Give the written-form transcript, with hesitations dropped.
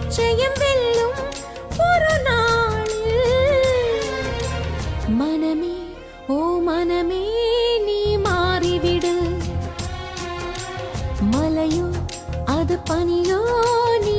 நிச்சயம் வெல்லும் ஒரு நாளில். மனமே ஓ மனமே நீ மாறிவிடு, மலையோ அது பனியோ நீ